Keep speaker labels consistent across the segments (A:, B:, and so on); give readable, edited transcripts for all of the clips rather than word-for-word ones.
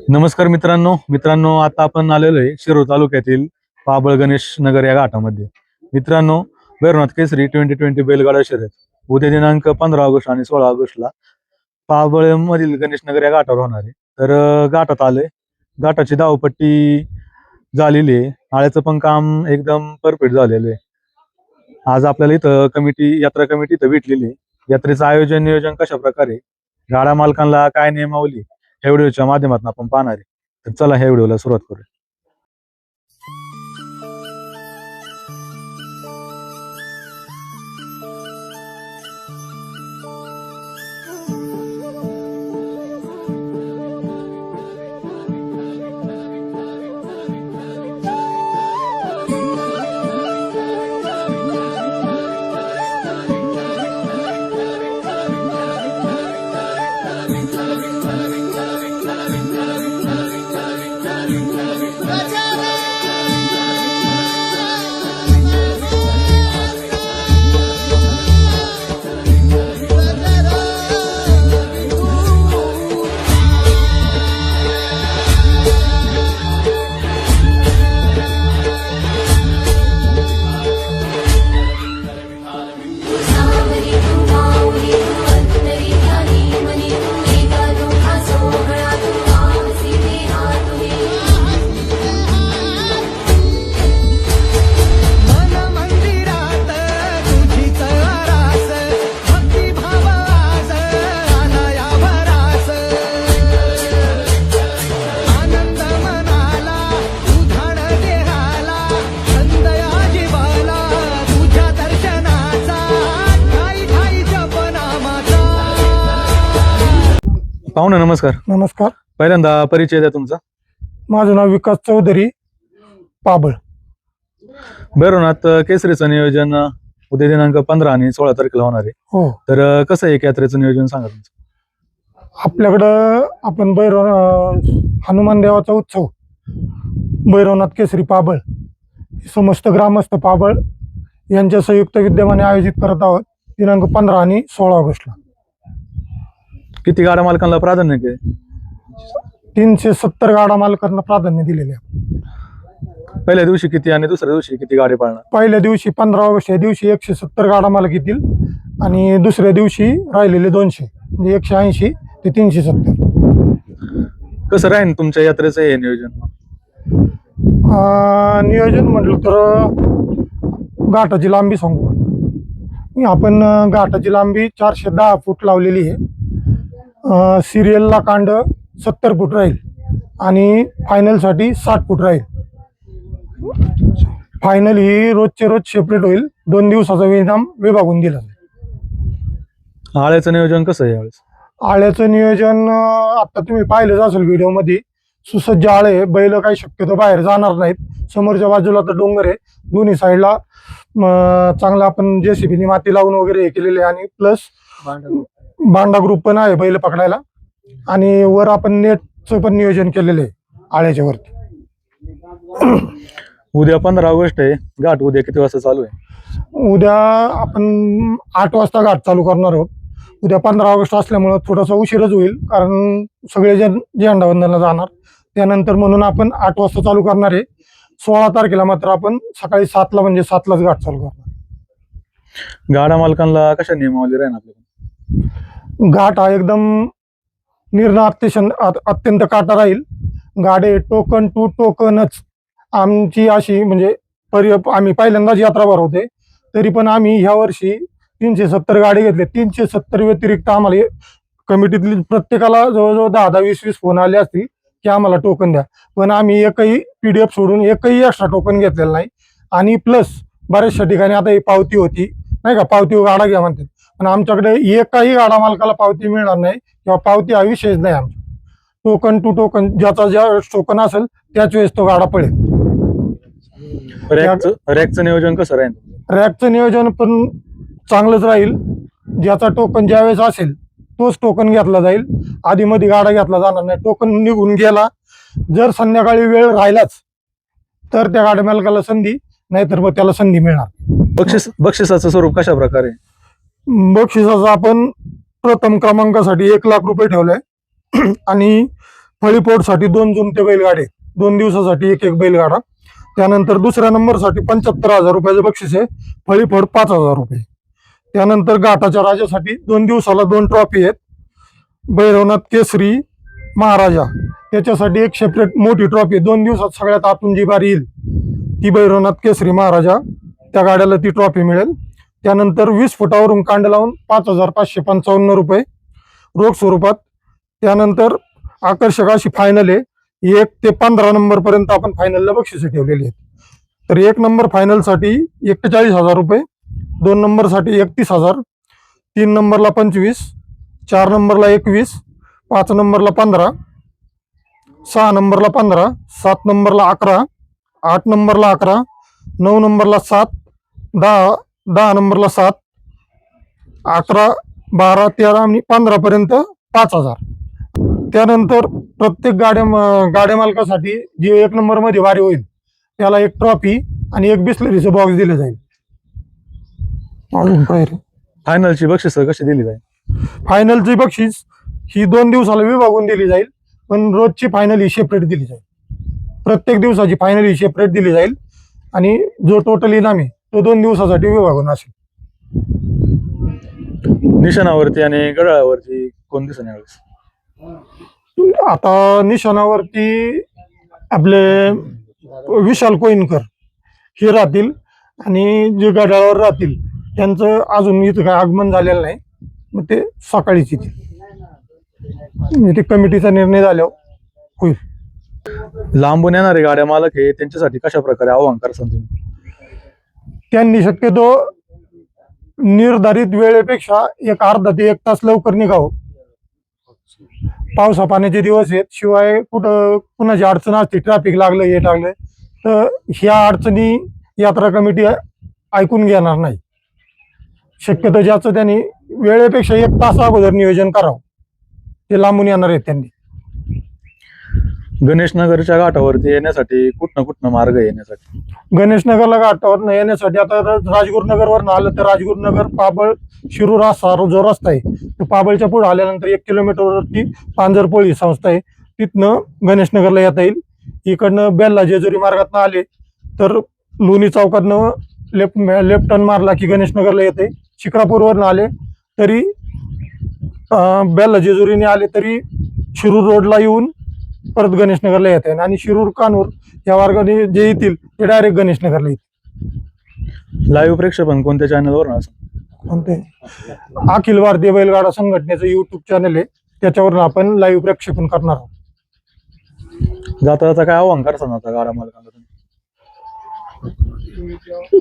A: नमस्कार मित्रांनो आता आपण आलेलो आहे शिरूर तालुक्यातील पाबळ गणेश नगर या घाटामध्ये. मित्रांनो, भैरवनाथ केसरी 2020 बैलगाडा शर्यत उद्या दिनांक 15 ऑगस्ट आणि 16 ऑगस्टला पाबळ मधील गणेश नगर या घाटावर होणार आहे. तर घाटात आलोय. घाटाची धावपट्टी झालेली आहे. आळ्याचं पण काम एकदम परफेक्ट झालेलं आहे. आज आपल्याला इथं यात्रा कमिटी इथं भेटलेली आहे. यात्रेचं आयोजन नियोजन कशा प्रकारे, गाडा मालकांना काय नियमावली, ह्या व्हिडिओच्या माध्यमातून आपण पाहणार आहे. तर चला ह्या व्हिडिओला सुरुवात करूया. पाहुणे नमस्कार.
B: नमस्कार.
A: पहिल्यांदा परिचय द्या तुमचा.
B: माझं नाव विकास चौधरी, पाबळ.
A: भैरवनाथ केसरीचं नियोजन उद्या दिनांक 15 आणि 16 तारखेला होणार आहे.
B: हो,
A: तर कसं आहे यात्रेचं नियोजन सांगा तुमचं.
B: आपल्याकडं आपण हनुमान देवाचा उत्सव भैरवनाथ केसरी पाबळ समस्त ग्रामस्थ पाबळ यांच्या संयुक्त विद्यमाने आयोजित करत आहोत दिनांक 15 आणि 16 ऑगस्टला.
A: किती गाडा मालकांना प्राधान्य आहे?
B: 370 गाडा मालकांना प्राधान्य दिलेले आहे.
A: पहिल्या दिवशी किती आणि दुसऱ्या दिवशी किती गाडी पाळणार?
B: पहिल्या दिवशी 15 ऑगस्ट या दिवशी 170 गाडा मालक येतील आणि दुसऱ्या दिवशी राहिलेले 200 म्हणजे 180 ते 370.
A: कसं राहील तुमच्या यात्रेचं हे नियोजन?
B: नियोजन म्हटलं तर घाटाची लांबी सांगू आपण. घाटाची लांबी 410 फूट लावलेली आहे. सिरियलला कांड 70 फूट राहील आणि फायनलसाठी 60 फूट राहील. फायनल ही रोजचे रोज सेपरेट होईल. 2 दिवसाचा विराम विभागून दिला जाईल.
A: आळ्याचं नियोजन कसं आहे यावेळेस?
B: आळ्याचं नियोजन आता तुम्ही पाहिलंच असेल व्हिडिओमध्ये. सुसज्ज आळे आहे. बैल काही शक्यतो बाहेर जाणार नाहीत. समोरच्या बाजूला तर डोंगर आहे. दोन्ही साईडला चांगला आपण JCB माती लावून वगैरे हे केलेले आहे आणि प्लस बांडा ग्रुप पण आहे बैल पकडायला आणि वर आपण नेटचं पण नियोजन केलेलं आहे आळ्याच्या वरती.
A: उद्या 15 ऑगस्ट आहे. घाट उद्या किती वाजता चालू आहे?
B: उद्या आपण 8 वाजता घाट चालू करणार आहोत. उद्या 15 ऑगस्ट असल्यामुळं थोडासा उशीरच होईल कारण सगळे झेंडावंदनला जाणार त्यानंतर, म्हणून आपण 8 वाजता चालू करणार आहे. 16 तारखेला मात्र आपण सकाळी 7ला म्हणजे 7लाच घाट चालू करणार.
A: गाडा मालकांना कशा नियमावली राहील आपल्याला?
B: घाट हा एकदम अत्यंत काटा राहील. गाडे टोकन टू टोकनच आमची अशी म्हणजे आम्ही पहिल्यांदाच यात्रा भरवते तरी पण आम्ही ह्या वर्षी 370 गाडी घेतले. 370 व्यतिरिक्त आम्हाला कमिटीतली प्रत्येकाला जवळजवळ 10-20 फोन आले असतील की आम्हाला टोकन द्या, पण आम्ही एकही PDF सोडून एकही एक्स्ट्रा टोकन घेतलेलं नाही. आणि प्लस बऱ्याचशा ठिकाणी आता ही पावती होती नाही का, पावती गाडा घ्या म्हणतात, पण आमच्याकडे एकही गाडा मालकाला पावती मिळणार नाही किंवा पावती हा विषयच नाही आमचा. टोकन टू टोकन, ज्याचा ज्या टोकन असेल त्याच वेळेस तो गाडा पडेल.
A: रॅकचं नियोजन कसं राहील?
B: रॅकचं नियोजन पण चांगलंच राहील. ज्याचा टोकन ज्यावेळेस असेल तोच टोकन घेतला जाईल. आधी मध्ये गाडा घेतला जाणार नाही. टोकन निघून गेला, जर संध्याकाळी वेळ राहिलाच तर त्या गाड्या मालकाला संधी, नाहीतर मग त्याला संधी मिळणार.
A: बक्षिसाचं स्वरूप कशा प्रकारे?
B: बक्षिसाचं आपण प्रथम क्रमांकासाठी 1 लाख रुपये ठेवलाय आणि फळीपोटसाठी 2 जुमते बैलगाडे, 2 दिवसासाठी एक बैलगाडा. त्यानंतर दुसऱ्या नंबरसाठी 75,000 रुपयाचं बक्षीस आहे, फळीफोड 5,000 रुपये. त्यानंतर घाटाच्या राजासाठी 2 दिवसाला 2 ट्रॉफी आहेत, भैरवनाथ केसरी महाराजा, त्याच्यासाठी एक सेपरेट मोठी ट्रॉफी 2 दिवसात सगळ्यात आतून जी बारी येईल ती भैरवनाथ केसरी महाराजा, त्या गाड्याला ती ट्रॉफी मिळेल. त्यानंतर 20 फुटावरून कांड लावून 5,555 रुपये रोख स्वरूपात. त्यानंतर आकर्षक अशी फायनल आहे, 1 ते 15 नंबर पर्यंत आपण फायनलला बक्षिसे ठेवलेली आहेत. तर 1 नंबर फायनलसाठी 41,000 रुपये, 2 नंबरसाठी 31,000, 3 नंबरला 25, 4 नंबरला 21, 5 नंबरला 15, 6 नंबरला 15, 7 नंबरला 11, 8 नंबरला 11, 9 नंबरला 7, 10 नंबरला 7, 11, 12, 13 आणि 15 पर्यंत 5,000. त्यानंतर प्रत्येक गाड्या मालकासाठी जी 1 नंबर मध्ये वारी होईल त्याला एक ट्रॉफी आणि एक बिस्लरीचं बॉक्स दिलं जाईल. अजून काय रे?
A: फायनलची बक्षीस कशी दिली जाईल?
B: फायनलची बक्षीस ही 2 दिवसाला विभागून दिली जाईल, पण रोजची फायनल ही सेपरेट दिली जाईल. प्रत्येक दिवसाची फायनल ही सेपरेट दिली जाईल आणि जो टोटल इनाम आहे तो 2 दिवसासाठी विभागून असेल.
A: निशाणावरती आणि गडावरती कोण दिसेल यावेळेस?
B: आता निशाणावरती आपले विशाल कोईनकर हे राहतील आणि जे गडावर राहतील त्यांचं अजून इथं काय आगमन झालेलं नाही, मग ते सकाळीच येतील. म्हणजे ते कमिटीचा निर्णय झाल्यावर होईल.
A: लांबून येणारे गाड्या मालक आहे त्यांच्यासाठी कशा प्रकारे आव्हान करसाल तुम्ही?
B: त्यांनी शक्यतो निर्धारित वेळेपेक्षा एक अर्धा ते 1 तास लवकर निघावं. पावसा पाण्याचे दिवस आहेत, शिवाय कुठं कुणाची अडचण असते, ट्रॅफिक लागलं हे लागलं तर ह्या अडचणी यात्रा कमिटी ऐकून घेणार नाही. शक्यतो ज्याचं त्यांनी वेळेपेक्षा 1 तास अगोदर नियोजन करावं, ते लांबून येणार आहेत. त्यांनी
A: गणेशनगरच्या घाटावरती येण्यासाठी कुठनं मार्ग आहे येण्यासाठी?
B: गणेशनगरला घाटावर येण्यासाठी आता राजगुरुनगरवरनं आलं तर राजगुरुनगर, पाबळ, शिरूर असा जो रस्ता आहे तो पाबळच्या पुढे आल्यानंतर 1 किलोमीटरवरती पांजरपोळी संस्था आहे, तिथनं गणेशनगरला येता येईल. इकडनं बेल्ला जेजुरी मार्गातनं आले तर लोणी चौकातनं लेफ्ट टर्न मारला की गणेशनगरला येते. शिक्रापूरवरनं आले तरी बेल्ला जेजुरीने आले तरी शिरूर रोडला येऊन परत गणेशनगरला येते आणि शिरूर कानूर या मार्गाने जे येतील ते डायरेक्ट गणेशनगरला येतील.
A: लाईव्ह प्रेक्षेपण कोणत्या चॅनलवर असेल?
B: कोणते? अखिल भारतीय बैलगाडा संघटनेचं YouTube चॅनल आहे, त्याच्यावरून आपण लाईव्ह प्रक्षेपण करणार आहोत.
A: जाता काय आव्हान करसान आता गाडा मालकांना?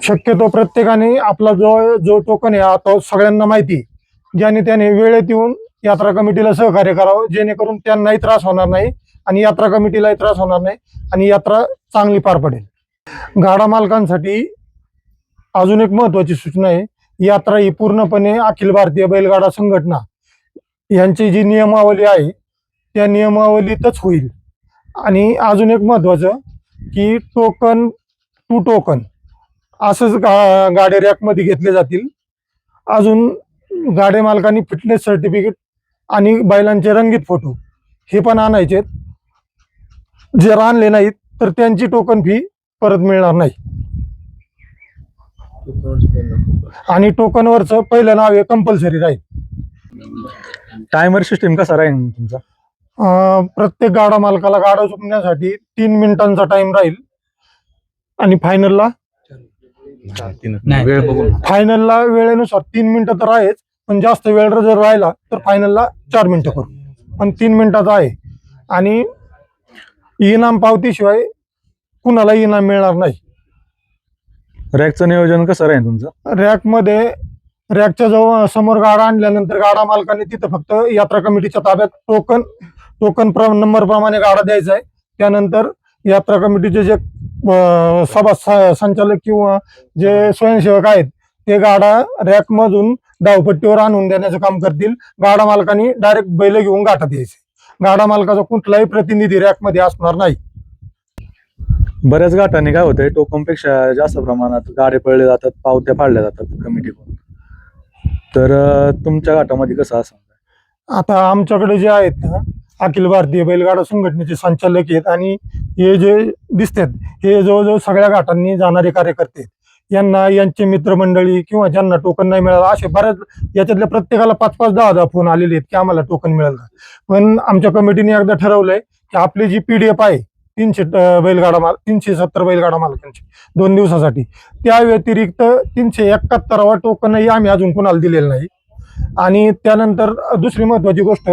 B: शक्यतो प्रत्येकाने आपला जो टोकन आहे आता सगळ्यांना माहिती आहे, ज्याने त्याने वेळेत येऊन यात्रा कमिटीला सहकार्य करावं, जेणेकरून त्यांनाही त्रास होणार नाही आणि यात्रा कमिटीलाही त्रास होणार नाही आणि यात्रा चांगली पार पडेल. गाडा मालकांसाठी अजून एक महत्वाची सूचना आहे, यात्रा ही पूर्णपणे अखिल भारतीय बैलगाडा संघटना यांची जी नियमावली आहे त्या नियमावलीतच होईल. आणि अजून एक महत्वाचं की टोकन टू टोकन असंच गाड्या रॅकमध्ये घेतले जातील. अजून गाड्या मालकांनी फिटनेस सर्टिफिकेट आणि बैलांचे रंगीत फोटो हे पण आणायचे. जर आणले नाहीत तर त्यांची टोकन फी परत मिळणार नाही. आणि टोकनवरचं पहिलं नाव हे कंपल्सरी राहील.
A: टायमर सिस्टीम कसा राहील तुमचा?
B: प्रत्येक गाडा मालकाला गाडा झुकण्यासाठी 3 मिनिटांचा टाइम राहील आणि फायनलला वेळेनुसार 3 मिनिटं तर आहेच, पण जास्त वेळ जर राहिला तर फायनलला 4 मिनिटं करू, पण 3 मिनिटाचा आहे. आणि इनाम पावतीशिवाय कुणाला इनाम मिळणार नाही.
A: रॅकचं नियोजन कसं राहील तुमचं?
B: रॅकच्या जवळ समोर गाडा आणल्यानंतर गाडा मालकाने तिथं फक्त यात्रा कमिटीच्या ताब्यात टोकन नंबर प्रमाणे गाडा द्यायचा आहे. त्यानंतर यात्रा कमिटीचे जे सभा संचालक किंवा जे स्वयंसेवक आहेत ते गाडा रॅकमधून धावपट्टीवर आणून देण्याचं काम करतील. गाडा मालकाने डायरेक्ट बैल घेऊन घाटात यायचे. गाडा मालकाचा कुठलाही प्रतिनिधी रॅकमध्ये असणार नाही.
A: बऱ्याच घाटांनी काय होतंय, टोकनपेक्षा जास्त प्रमाणात गाडे पळले जातात, पावत्या पाडल्या जातात कमिटीकडून. तर तुमच्या घाटामध्ये कसं असं?
B: आता आमच्याकडे जे आहेत ना अखिल भारतीय बैलगाडा संघटनेचे संचालक आहेत आणि हे जे दिसतात हे जवळजवळ सगळ्या घाटांनी जाणारे कार्यकर्ते आहेत. यांना यांचे मित्रमंडळी किंवा ज्यांना टोकन नाही मिळालं असे बऱ्याच याच्यातल्या प्रत्येकाला 5-5, 10-10 फोन आलेले आहेत की आम्हाला टोकन मिळेल का. पण आमच्या कमिटीने एकदा ठरवलंय की आपली जी PDF आहे 370 बैलगाडा मालकांची 2 दिवसासाठी, त्या व्यतिरिक्त 371वा टोकनही आम्ही अजून कोणाला दिलेलं नाही. आणि त्यानंतर दुसरी महत्वाची गोष्ट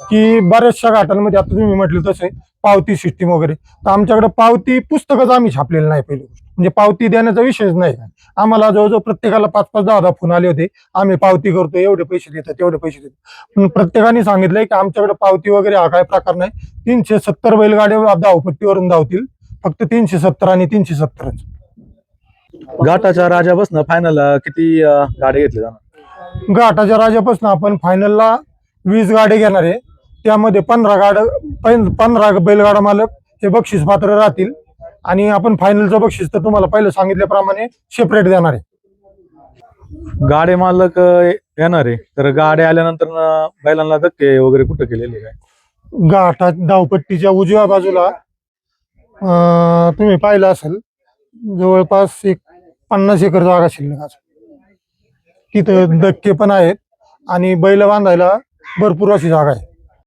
B: की बऱ्याचशा घाटांमध्ये आता तुम्ही म्हटलं तसे पावती सिस्टीम वगैरे, तर आमच्याकडे पावती पुस्तकच आम्ही छापलेलं नाही. पहिली गोष्ट म्हणजे पावती देण्याचा विषयच नाही. आम्हाला जवळजवळ प्रत्येकाला 5-5, 10-10 फोन आले होते, आम्ही पावती करतो, एवढे पैसे देतात, तेवढे पैसे देतात. पण प्रत्येकाने सांगितलंय की आमच्याकडे पावती वगैरे हा काय प्रकार नाही. 370 बैलगाड्या धावपट्टीवरून धावतील, फक्त 370 आणि 370च.
A: घाटाच्या राजापासून फायनल किती गाडी घेतली जाणार?
B: घाटाच्या राजापासून आपण फायनलला 20 गाडे घेणार आहे. त्यामध्ये 15 बैलगाडा मालक हे बक्षीस पात्र राहतील आणि आपण फायनलचं बक्षीस तर तुम्हाला पहिलं सांगितल्याप्रमाणे सेपरेट देणार आहे.
A: गाडे मालक येणार आहे, तर गाड्या आल्यानंतर बैलांना धक्के वगैरे कुठं केलेले काय?
B: घाटात धावपट्टीच्या उजव्या बाजूला तुम्ही पाहिलं असेल जवळपास 50 एकर जागा शिल्लक असेल. तिथं धक्के पण आहेत आणि बैल बांधायला भरपूर अशी जागा आहे.